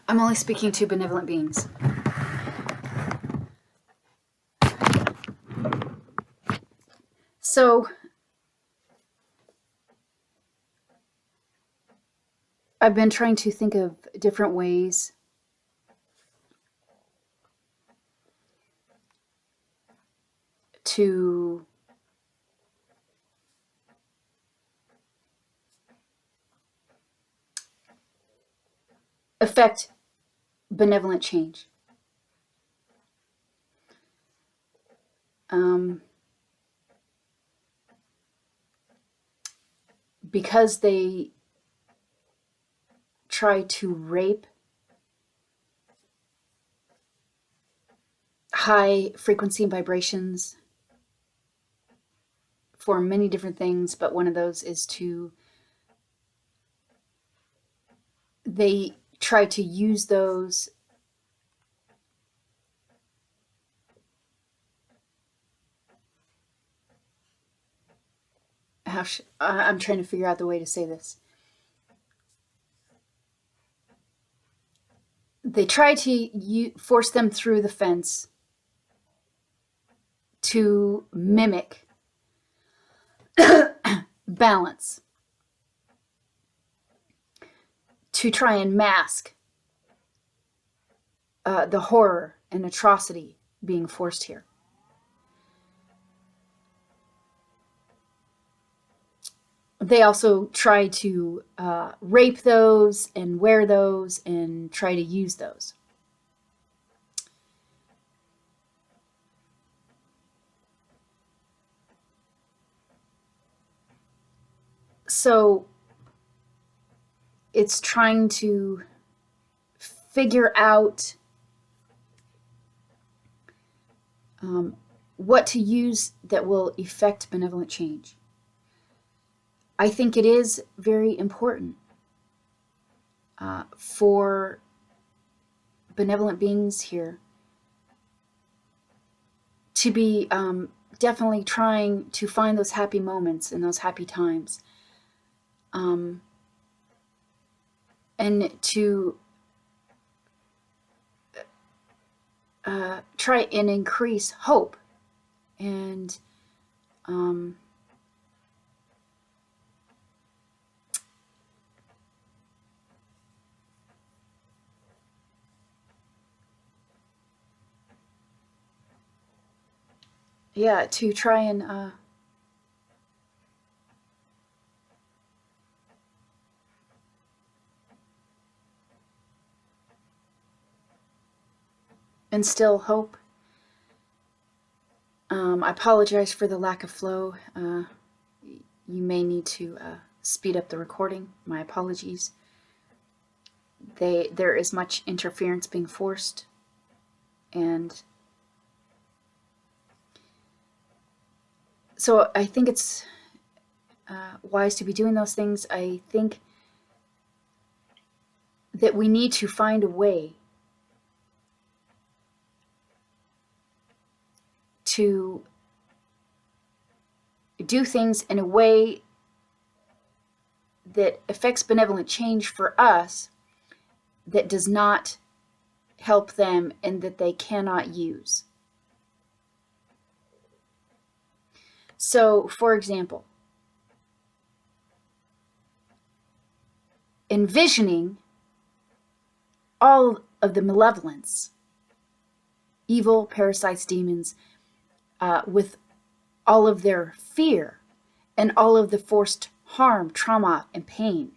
I'm only speaking to benevolent beings. So I've been trying to think of different ways to affect benevolent change. Because they try to rape high frequency and vibrations for many different things, but one of those is they try to use those I'm trying to figure out the way to say this. They try to force them through the fence to mimic balance, to try and mask the horror and atrocity being forced here. They also try to rape those and wear those and try to use those. So it's trying to figure out what to use that will effect benevolent change. I think it is very important for benevolent beings here to be definitely trying to find those happy moments and those happy times, and to try and increase hope and to try and instill hope. I apologize for the lack of flow. You may need to speed up the recording. My apologies. There is much interference being forced, and so I think it's wise to be doing those things. I think that we need to find a way to do things in a way that affects benevolent change for us, that does not help them and that they cannot use. So, for example, envisioning all of the malevolence, evil, parasites, demons, with all of their fear and all of the forced harm, trauma, and pain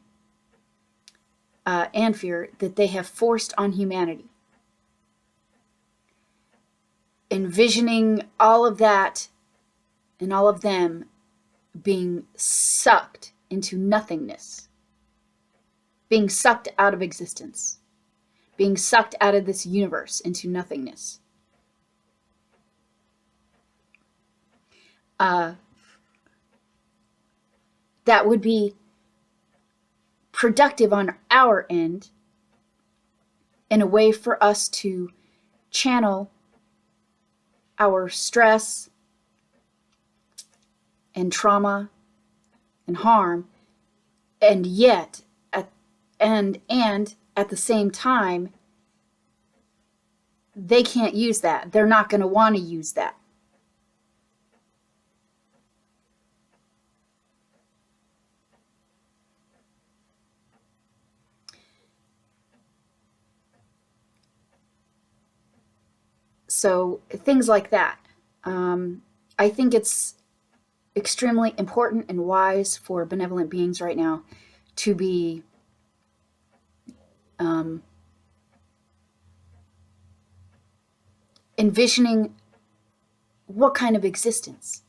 and fear that they have forced on humanity. Envisioning all of that and all of them being sucked into nothingness, being sucked out of existence, being sucked out of this universe into nothingness. That would be productive on our end in a way for us to channel our stress and trauma and harm, and yet at the same time they can't use that. They're not going to want to use that. So things like that. I think it's extremely important and wise for benevolent beings right now to be envisioning what kind of existence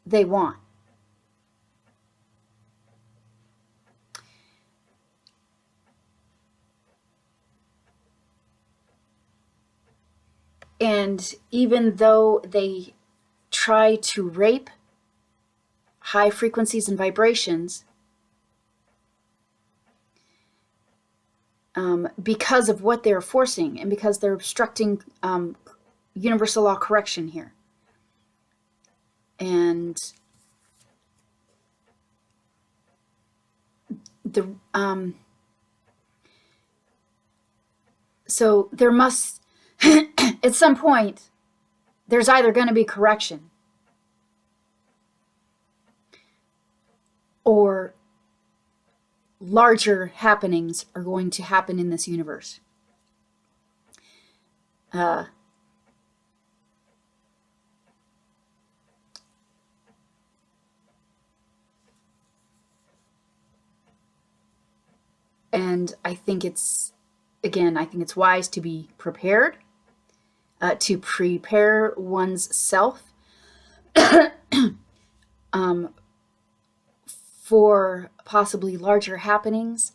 they want. And even though they try to rape high frequencies and vibrations, because of what they're forcing and because they're obstructing universal law correction here. And so there must, at some point, there's either going to be correction or larger happenings are going to happen in this universe. And I think it's, again, I think it's wise to be prepared, to prepare one's self for possibly larger happenings.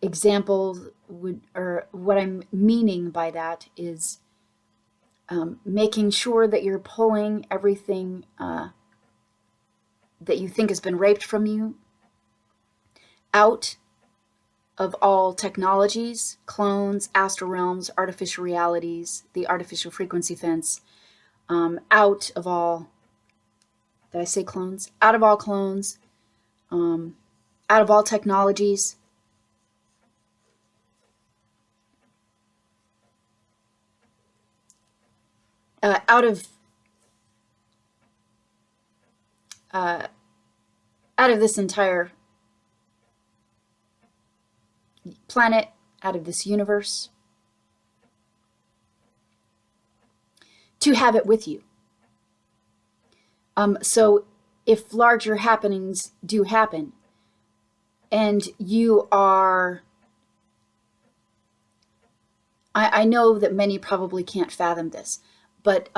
Examples would, or what I'm meaning by that is making sure that you're pulling everything that you think has been raped from you out of all technologies, clones, astral realms, artificial realities, the artificial frequency fence, out of all, did I say clones? Out of all clones, out of all technologies, out of this entire planet, out of this universe, to have it with you. So if larger happenings do happen and you are, I know that many probably can't fathom this, but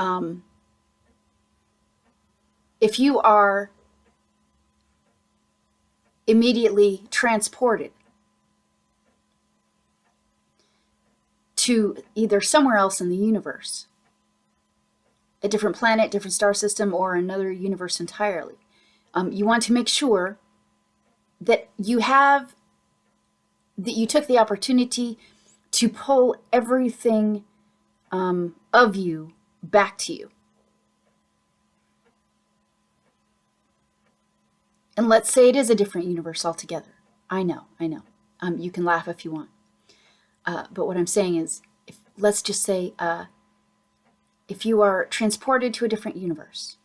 if you are immediately transported to either somewhere else in the universe, a different planet, different star system, or another universe entirely, you want to make sure that you took the opportunity to pull everything of you back to you. And let's say it is a different universe altogether. I know. You can laugh if you want. But what I'm saying is, let's just say, if you are transported to a different universe,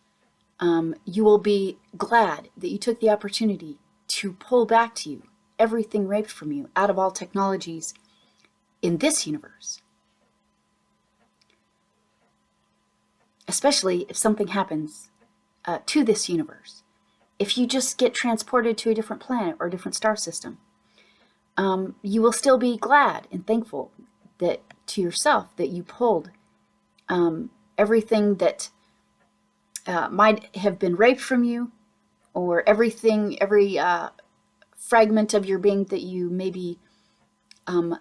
you will be glad that you took the opportunity to pull back to you everything raped from you out of all technologies in this universe. Especially if something happens to this universe. If you just get transported to a different planet or a different star system, you will still be glad and thankful that to yourself that you pulled everything that might have been raped from you, or every fragment of your being that you maybe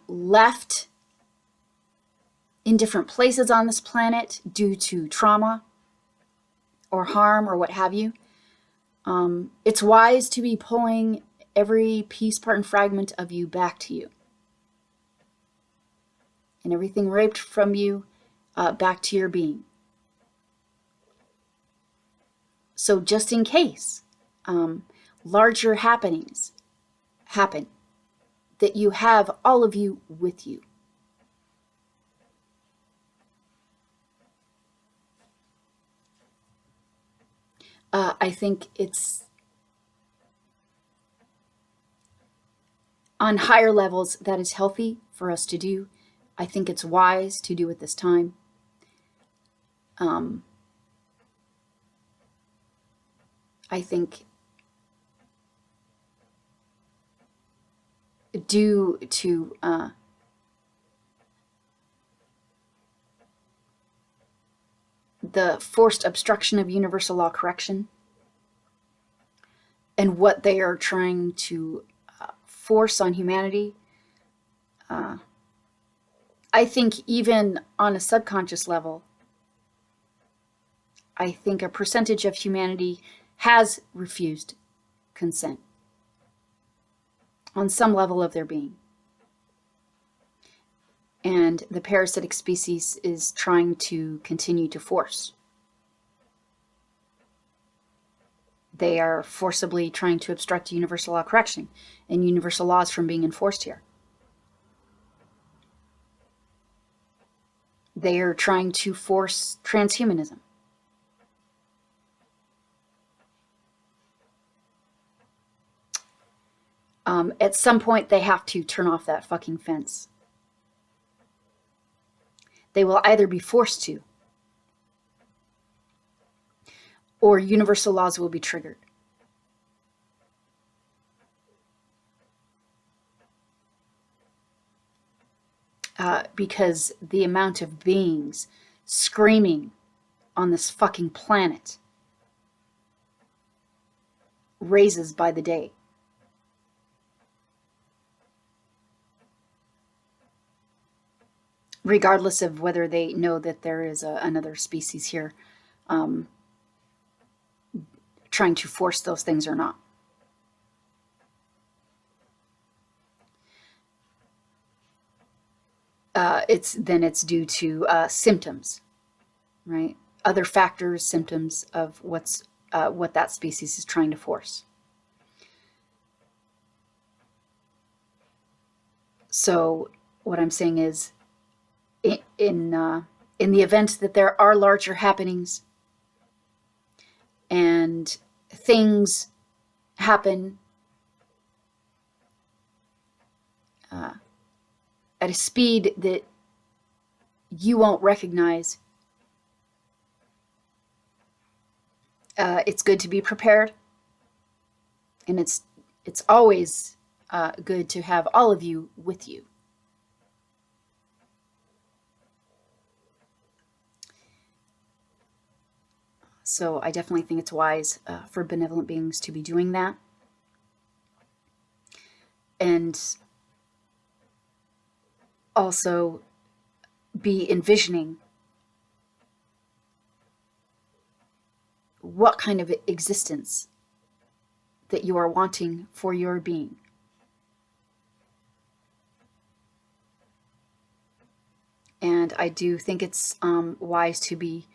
left in different places on this planet due to trauma or harm or what have you. It's wise to be pulling every piece, part, and fragment of you back to you. And everything raped from you back to your being. So just in case larger happenings happen, that you have all of you with you. I think it's on higher levels that is healthy for us to do. I think it's wise to do at this time. I think due to the forced obstruction of universal law correction and what they are trying to force on humanity, I think even on a subconscious level, I think a percentage of humanity has refused consent on some level of their being. And the parasitic species is trying to continue to force. They are forcibly trying to obstruct universal law correction and universal laws from being enforced here. They are trying to force transhumanism. At some point, they have to turn off that fucking fence. They will either be forced to, or universal laws will be triggered. Because the amount of beings screaming on this fucking planet raises by the day. Regardless of whether they know that there is another species here trying to force those things or not. It's due to symptoms, right? Other factors, symptoms of what that species is trying to force. So what I'm saying is, in the event that there are larger happenings and things happen at a speed that you won't recognize, it's good to be prepared, and it's always good to have all of you with you. So I definitely think it's wise for benevolent beings to be doing that. And also be envisioning what kind of existence that you are wanting for your being. And I do think it's wise to be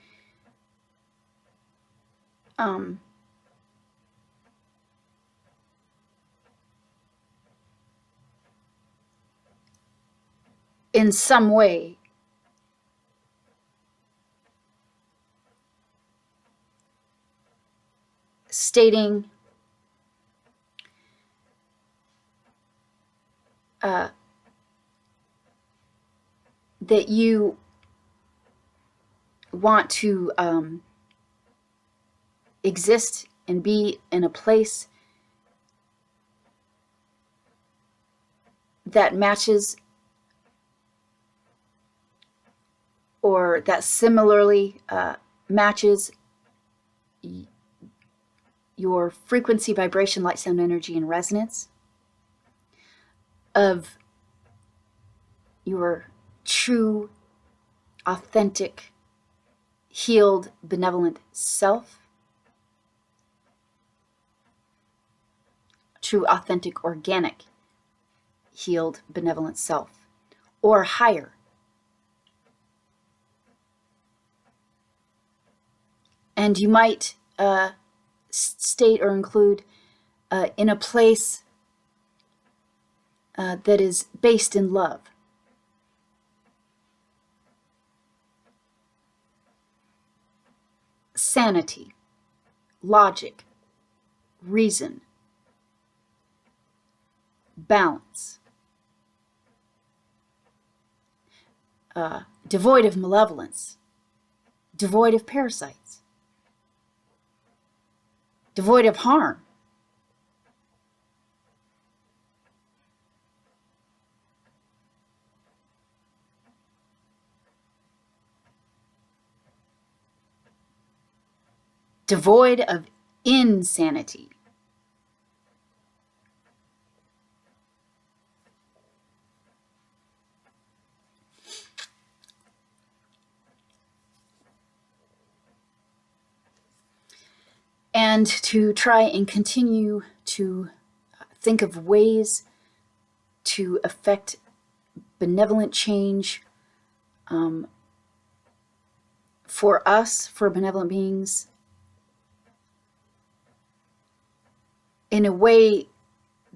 in some way stating that you want to exist and be in a place that matches or that similarly matches your frequency, vibration, light, sound, energy, and resonance of your true, authentic, healed, benevolent self, true, authentic, organic, healed, benevolent self, or higher. And you might state or include in a place that is based in love. Sanity, logic, reason, balance, devoid of malevolence, devoid of parasites, devoid of harm. Devoid of insanity. And to try and continue to think of ways to affect benevolent change for us, for benevolent beings, in a way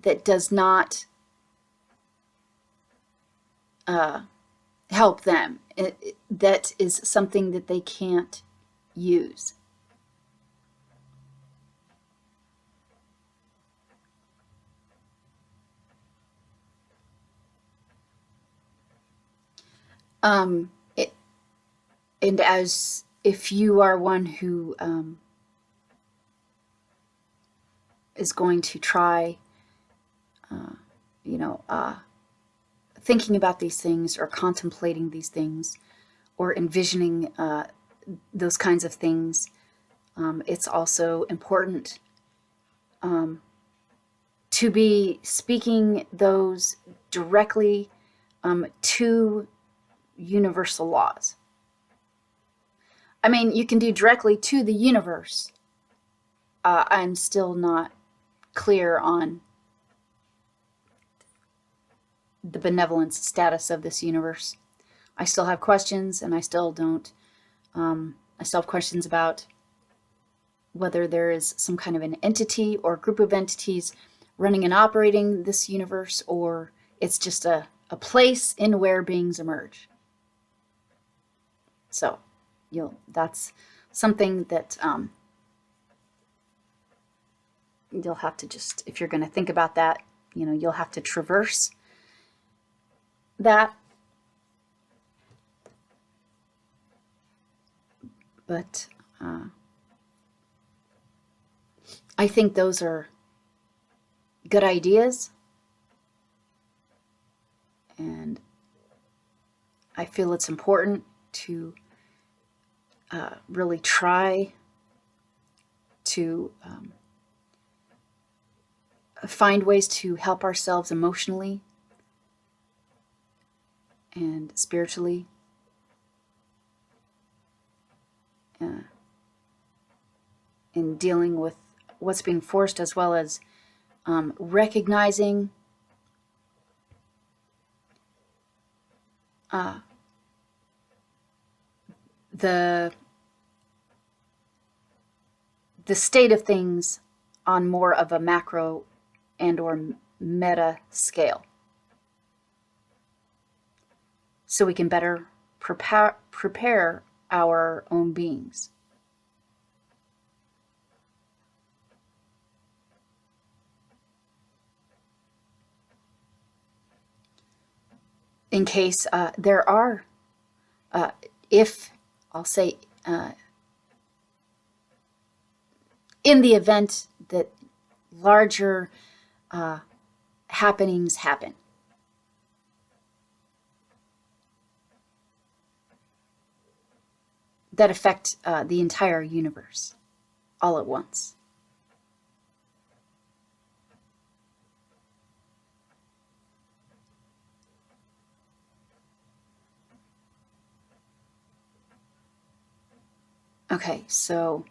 that does not help them. That is something that they can't use. And as if you are one who is going to try, thinking about these things or contemplating these things or envisioning those kinds of things, it's also important to be speaking those directly to universal laws. I mean, you can do directly to the universe. I'm still not clear on the benevolence status of this universe. I still have questions, and I still don't. I still have questions about whether there is some kind of an entity or group of entities running and operating this universe, or it's just a place in where beings emerge. So, that's something that you'll have to just, if you're going to think about that, you'll have to traverse that. But I think those are good ideas, and I feel it's important to really try to find ways to help ourselves emotionally and spiritually in dealing with what's being forced, as well as recognizing the state of things on more of a macro and or meta scale, so we can better prepare our own beings. In case there are, if I'll say, in the event that larger happenings happen, that affect the entire universe all at once. Okay, so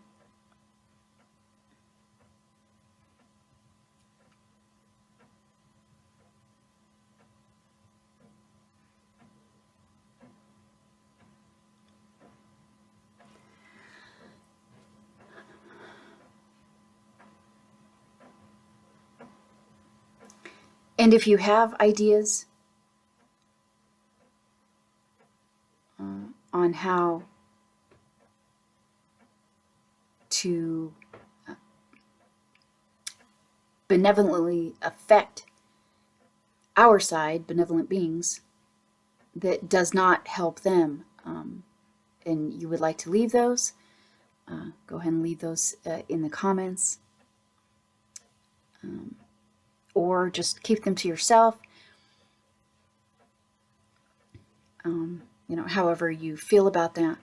and if you have ideas on how to benevolently affect our side, benevolent beings, that does not help them, and you would like to leave those, go ahead and leave those in the comments, or just keep them to yourself, however you feel about that.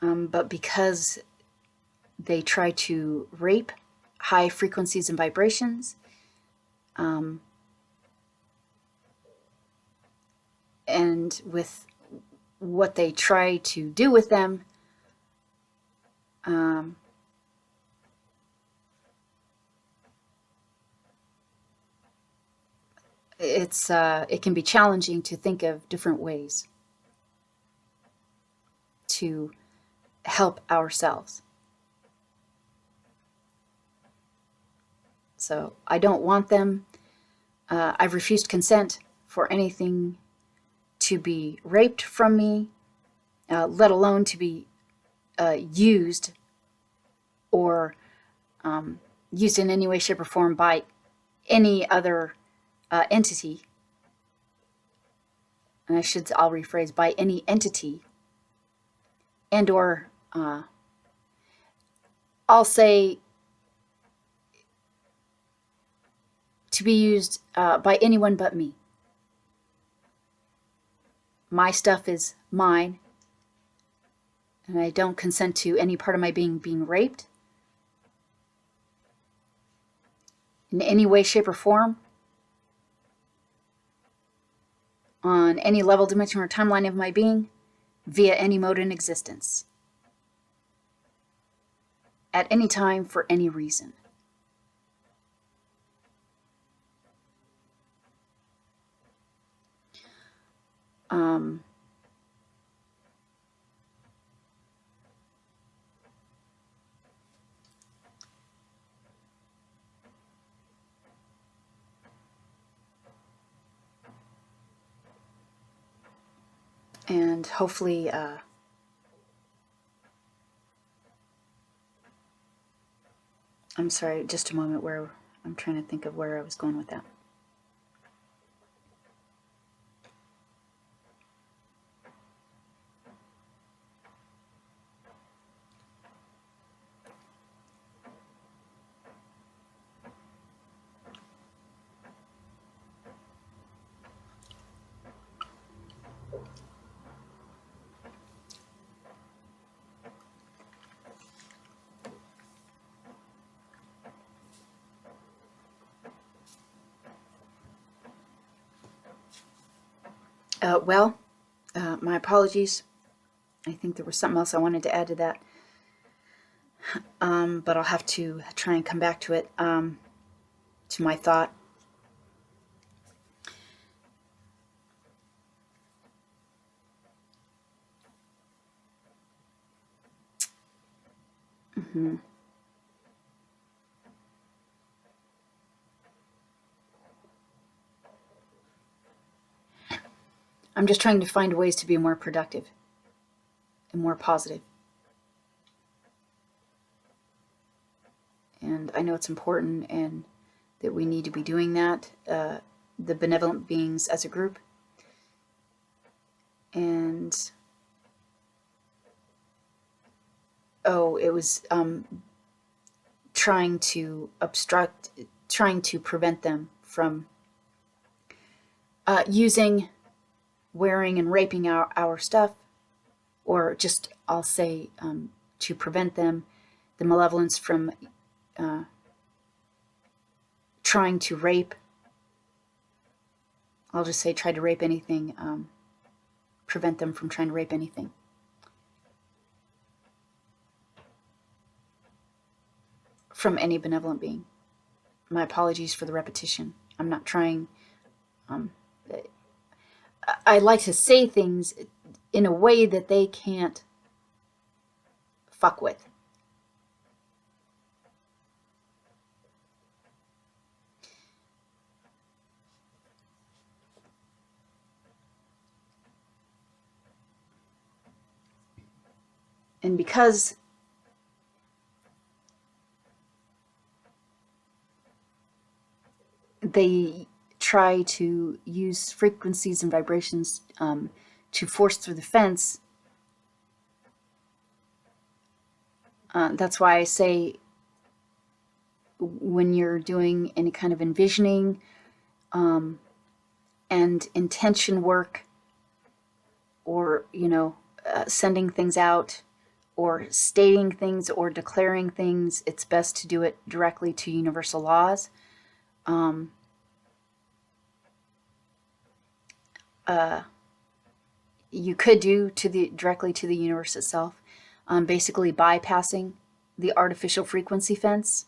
But because they try to rape high frequencies and vibrations, and with what they try to do with them, it can be challenging to think of different ways to help ourselves. So I don't want them. I've refused consent for anything to be raped from me, let alone to be used or used in any way, shape, or form by any other entity. And I'll rephrase, by any entity, and or I'll say to be used by anyone but me. My stuff is mine, and I don't consent to any part of my being raped in any way, shape, or form, on any level, dimension, or timeline of my being, via any mode in existence, at any time, for any reason. And hopefully I'm sorry, just a moment, where I'm trying to think of where I was going with that. My apologies. I think there was something else I wanted to add to that, but I'll have to try and come back to it, to my thought. I'm just trying to find ways to be more productive and more positive. And I know it's important, and that we need to be doing that, the benevolent beings as a group. And it was trying to prevent them from using, wearing, and raping our stuff, or just, I'll say, to prevent them, the malevolence, from trying to rape. I'll just say try to rape anything, prevent them from trying to rape anything. From any benevolent being. My apologies for the repetition. I'm not trying. I like to say things in a way that they can't fuck with. And because they try to use frequencies and vibrations to force through the fence. That's why I say when you're doing any kind of envisioning and intention work, or, you know, sending things out or stating things or declaring things, it's best to do it directly to universal laws. You could do directly to the universe itself, basically bypassing the artificial frequency fence.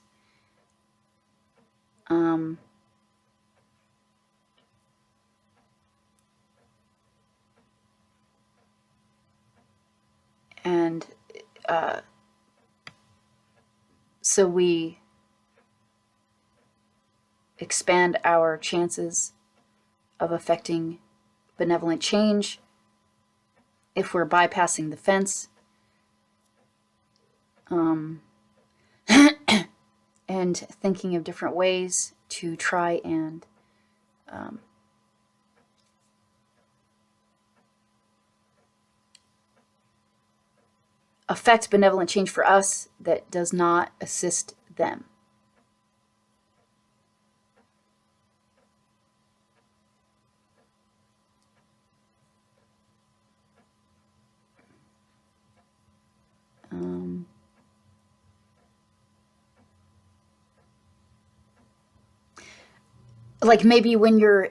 And so we expand our chances of affecting benevolent change if we're bypassing the fence, and thinking of different ways to try and affect benevolent change for us that does not assist them. Like maybe when you're,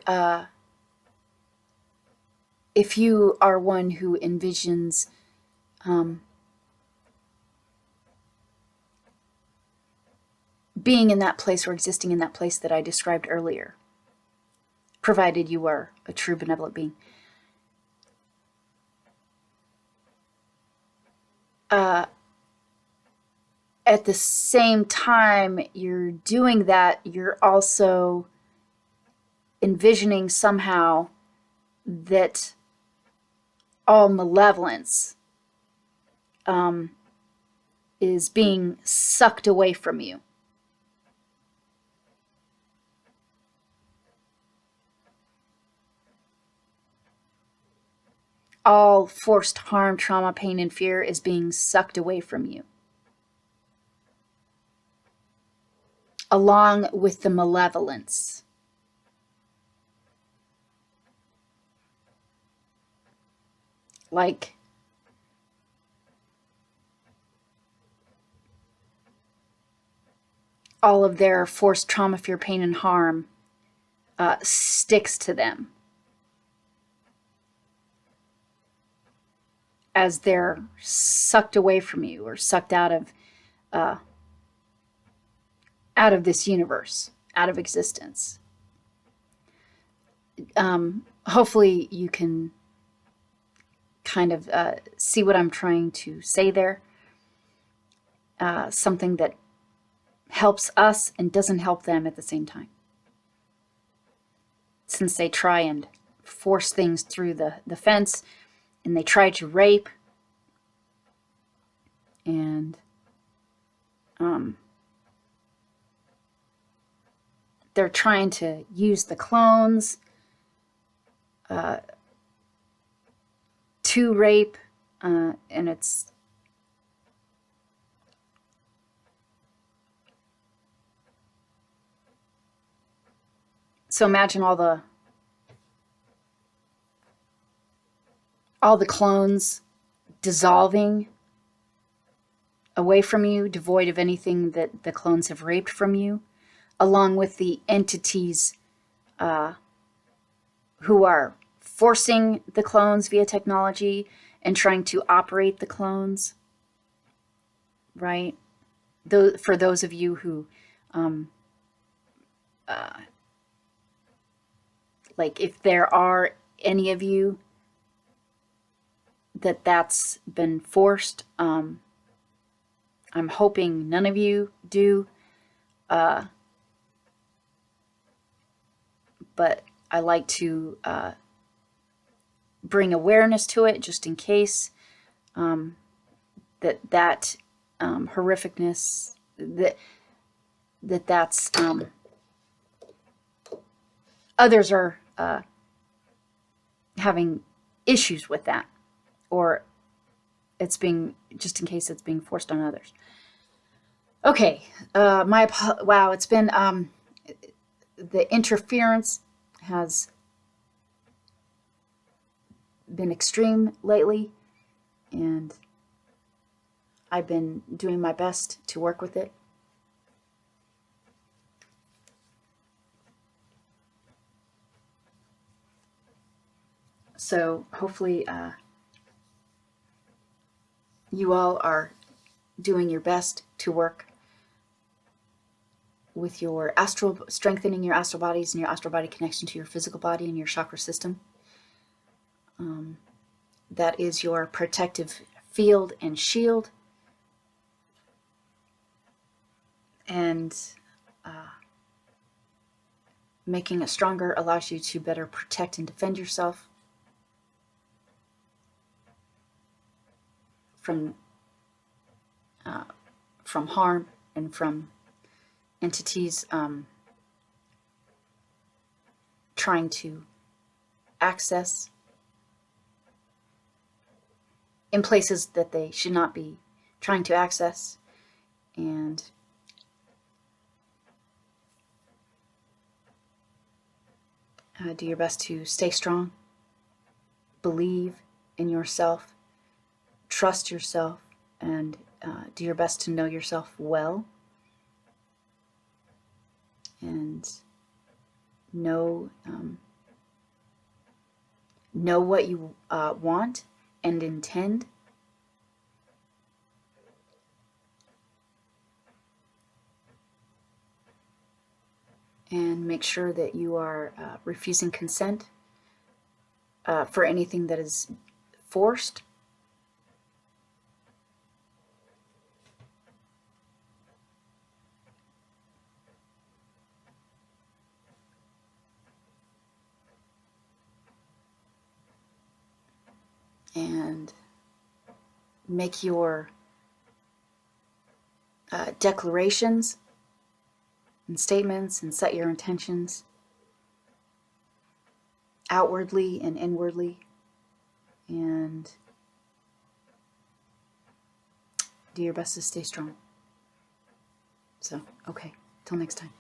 if you are one who envisions being in that place or existing in that place that I described earlier, provided you are a true benevolent being, at the same time you're doing that, you're also envisioning somehow that all malevolence is being sucked away from you. All forced harm, trauma, pain, and fear is being sucked away from you, along with the malevolence. Like all of their forced trauma, fear, pain, and harm sticks to them as they're sucked away from you, or sucked out of this universe, out of existence. Hopefully you can kind of see what I'm trying to say there. Something that helps us and doesn't help them at the same time, since they try and force things through the fence, and they try to rape, and they're trying to use the clones to rape, and it's so imagine all the clones dissolving away from you, devoid of anything that the clones have raped from you, along with the entities who are forcing the clones via technology and trying to operate the clones, right? For those of you who, like if there are any of you that's been forced, I'm hoping none of you do, but I like to bring awareness to it just in case that horrificness, that's others are having issues with that, or it's being, just in case it's being forced on others. Okay, wow, it's been, the interference has been extreme lately, and I've been doing my best to work with it. So hopefully you all are doing your best to work with your astral, strengthening your astral bodies and your astral body connection to your physical body and your chakra system. That is your protective field and shield. And making it stronger allows you to better protect and defend yourself from harm and from entities trying to access in places that they should not be trying to access. And do your best to stay strong, believe in yourself, trust yourself, and do your best to know yourself well, and know what you want and intend. And make sure that you are refusing consent for anything that is forced. And make your declarations and statements and set your intentions outwardly and inwardly, and do your best to stay strong. So, okay, till next time.